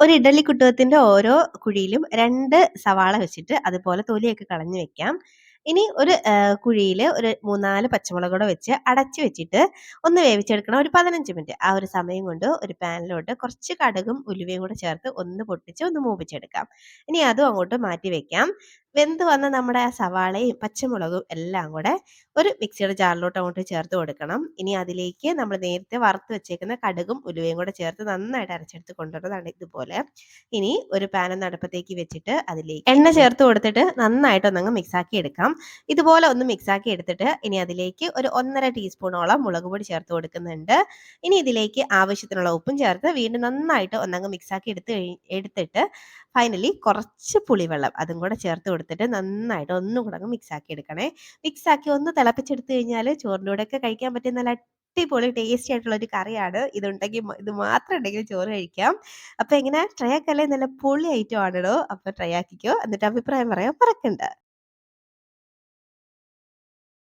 ഒരു ഇഡലി കുട്ടകത്തിന്റെ ഓരോ കുഴിയിലും 2 സവാള വെച്ചിട്ട് അതുപോലെ തൊലിയൊക്കെ കളഞ്ഞു വെക്കാം. ഇനി ഒരു കുഴിയില് ഒരു 3, 4 പച്ചമുളക് കൂടെ വെച്ച് അടച്ചു വെച്ചിട്ട് ഒന്ന് വേവിച്ചെടുക്കണം ഒരു 15 മിനിറ്റ്. ആ ഒരു സമയം കൊണ്ട് ഒരു പാനിലോട്ട് കുറച്ച് കടുകും ഉലുവയും കൂടെ ചേർത്ത് ഒന്ന് പൊട്ടിച്ച് ഒന്ന് മൂപ്പിച്ചെടുക്കാം. ഇനി അതും അങ്ങോട്ട് മാറ്റി വെക്കാം. വെന്ത് വന്ന നമ്മുടെ ആ സവാളയും പച്ചമുളകും എല്ലാം കൂടെ ഒരു മിക്സിയുടെ ജാറിലോട്ട് അങ്ങോട്ട് ചേർത്ത് കൊടുക്കണം. ഇനി അതിലേക്ക് നമ്മൾ നേരത്തെ വറുത്ത് വെച്ചേക്കുന്ന കടുകും ഉലുവയും കൂടെ ചേർത്ത് നന്നായിട്ട് അരച്ചെടുത്ത് കൊണ്ടുവരുന്നതാണ് ഇതുപോലെ. ഇനി ഒരു പാൻ ഒന്ന് അടുപ്പത്തേക്ക് വെച്ചിട്ട് അതിലേക്ക് എണ്ണ ചേർത്ത് കൊടുത്തിട്ട് നന്നായിട്ട് ഒന്നങ്ങ് മിക്സാക്കി എടുക്കാം. ഇതുപോലെ ഒന്ന് മിക്സാക്കി എടുത്തിട്ട് ഇനി അതിലേക്ക് ഒരു 1.5 ടീസ്പൂണോളം മുളക് പൊടി ചേർത്ത് കൊടുക്കുന്നുണ്ട്. ഇനി ഇതിലേക്ക് ആവശ്യത്തിനുള്ള ഉപ്പും ചേർത്ത് വീണ്ടും നന്നായിട്ട് ഒന്നങ്ങ് മിക്സാക്കി എടുത്തിട്ട് ഫൈനലി കുറച്ച് പുളിവെള്ളം അതും കൂടെ ചേർത്ത് കൊടുത്തിട്ട് നന്നായിട്ട് ഒന്നും കൂടെ അങ്ങ് മിക്സാക്കി എടുക്കണേ. മിക്സാക്കി ഒന്ന് തിളപ്പിച്ചെടുത്ത് കഴിഞ്ഞാൽ ചോറിൻ്റെ കൂടെയൊക്കെ കഴിക്കാൻ പറ്റിയ നല്ല അടിപൊളി ടേസ്റ്റി ആയിട്ടുള്ള ഒരു കറിയാണ്. ഇതുണ്ടെങ്കിൽ ഇത് മാത്രം ഉണ്ടെങ്കിൽ ചോറ് കഴിക്കാം. അപ്പൊ എങ്ങനെ ട്രൈ ആക്കല്ലേ, നല്ല പൊളി ഐറ്റം ആണെടോ. അപ്പൊ ട്രൈ ആക്കിക്കോ, എന്നിട്ട് അഭിപ്രായം പറയാൻ മറക്കണ്ട.